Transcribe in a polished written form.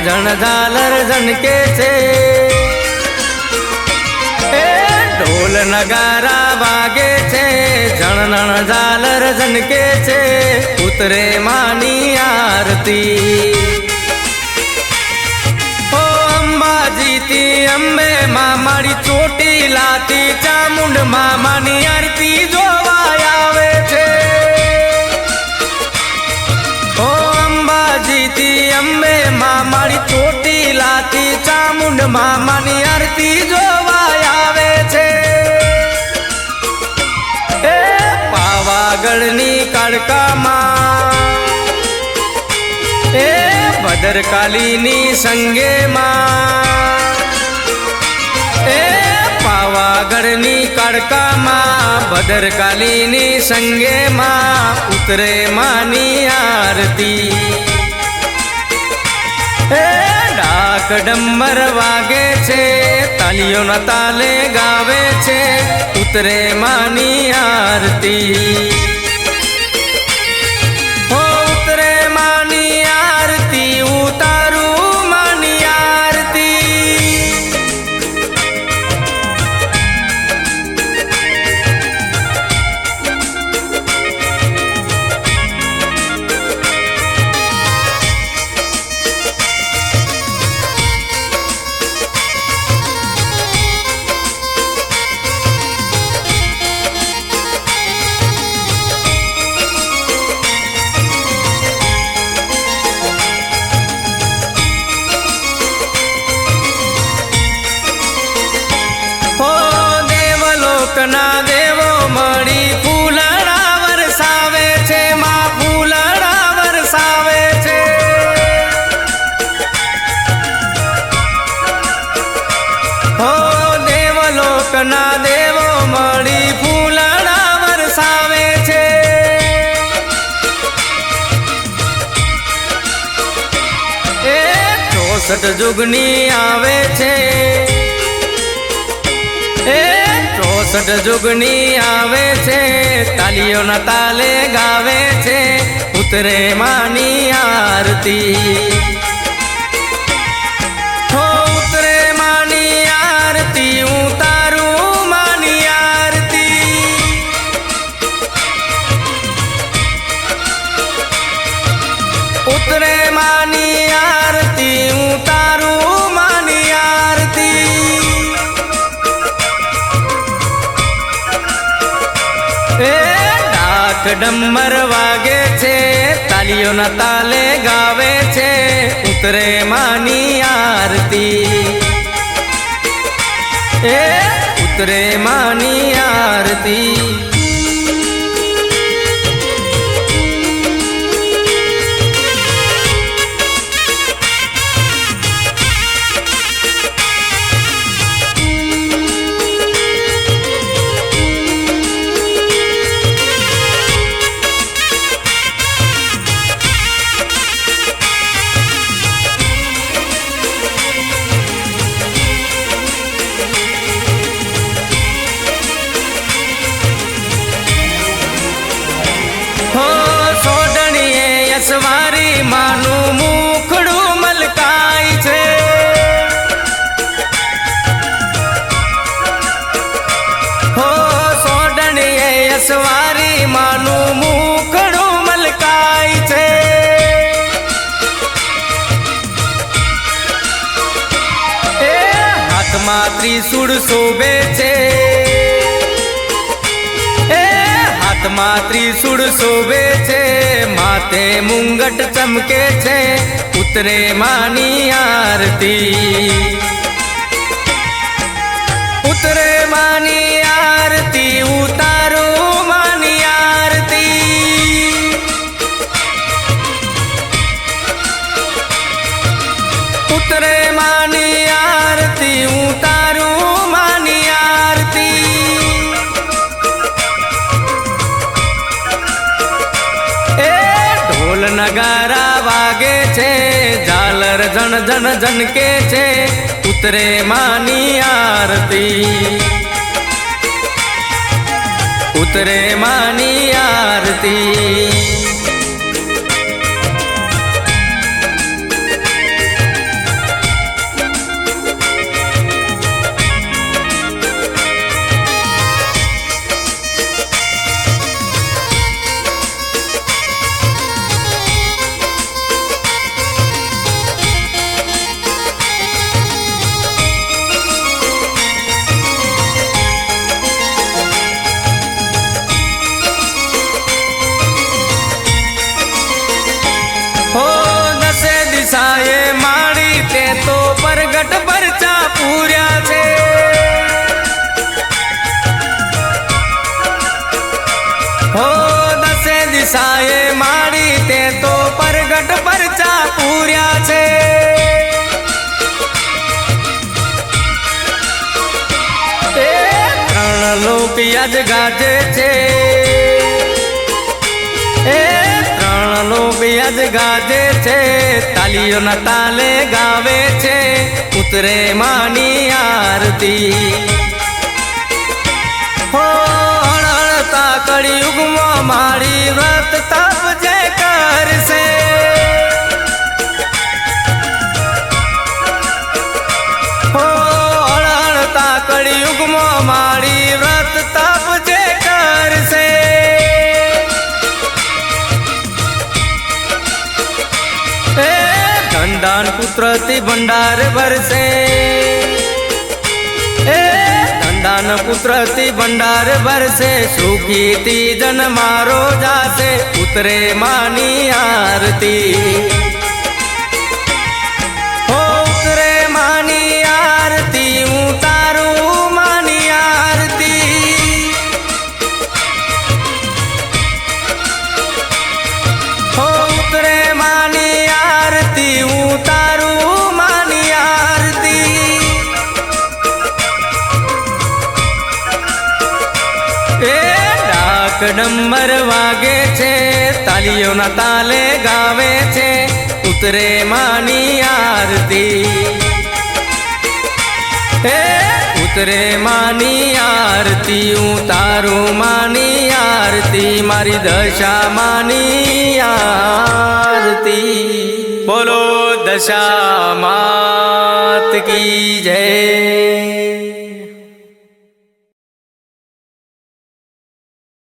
જણ ઝાલર ઝનકે છે, એ ઢોલ નગારા વાગે છે, જણ ઝાલર ઝનકે છે, ઉતરે માની આરતી. ઓ અંબાજીથી અંબે માં મારી ચોટી લાતી ચામુંડ મામાની આરતી જોવા આવે છે. ઓ અંબાજીથી અંબે માં મારી ચોટી લાતી ચામુંડ મામાની આરતી જોવા આવે છે. એ પાવાગઢની કાળકામાં, એ ભદ્રકાલીની સંગેમાં, એ પાવાગઢની કાળકામાં ભદ્રકાલીની સંગેમાં ઉતરે માની આરતી. એ ડાક ડમર વાગે છે, તાલીઓના તાલે ગાવે છે, ઉતરે માની આરતી. હો ઉતરે માની આરતી, ઉતારું માની આરતી. ના દેવો મળી ફૂલડા વરસાવે છે, માં ફૂલડા વરસાવે છે. હો દેવલોક ના દેવો મળી ફૂલડા વરસાવે છે. એ 64 જુગની આવે છે, એ 64 જુગની આવે છે, તાલીઓના તાલે ગાવે છે, ઉતરે માની આરતી. હો ઉતરે માની આરતી, ઉતારું માની આરતી. ઉતરે માની આરતી, ઉતારું માની આરતી. એ ડાક ડમર વાગે છે, તાલીઓના તાલે ગાવે છે, ઉતરે માની આરતી. એ ઉતરે માની આરતી. સવારી માનું મુખડું મલકાય છે. હો સોડણીએ સવારી માનું મુખડું મલકાય છે. એ હાથમાં ત્રિશૂળ શોભે છે, એ હાથમાં ત્રિશૂળ શોભે છે, માથે મુંગટ ચમકે છે, ઉતરે માની આરતી. ઉતરે માની આરતી, ઉતારું માની આરતી. ઉતરે માની આરતી, ઉતારું માની આરતી. એ ઢોલ નગારા વાગે છે, ઝાલર જણ જણ ઝનકે છે, ઉતરે માની આરતી. ઉતરે માની આરતી. પ્રગટ પરચા પૂર્યા છે હો દસે દિશાએ માડી તે તો પ્રગટ પરચા પૂર્યા છે ત્રણ લોક યાદ ગાજે છે ત્રણ લોક યાદ ગાજે છે તાલીઓના તાલે ગાવે છે ઉતરે માની આરતી હો હણતા કળિયુગમાં મારી વ્રત તપ જે કરશે હો હણતા કળિયુગમાં મારી વ્રત તપ જે કરશે ધનદાન પુત્રથી ભંડાર ભરશે ધનદાન પુત્રથી ભંડાર ભરશે સુખીથી જન મારો જાશે ઉતરે માની આરતી હો ઉતરે માની આરતી ઉતારું માની આરતી હો ઉતરે માની આરતી ઉતારું માની આરતી ડાક ડમર વાગે છે તાલીઓના તાલે ગાવે છે ઉતરે માની આરતી ઉતરે માની આરતી ઉતારું માની આરતી મારી દશા માની આરતી બોલો દશા માત કી જય।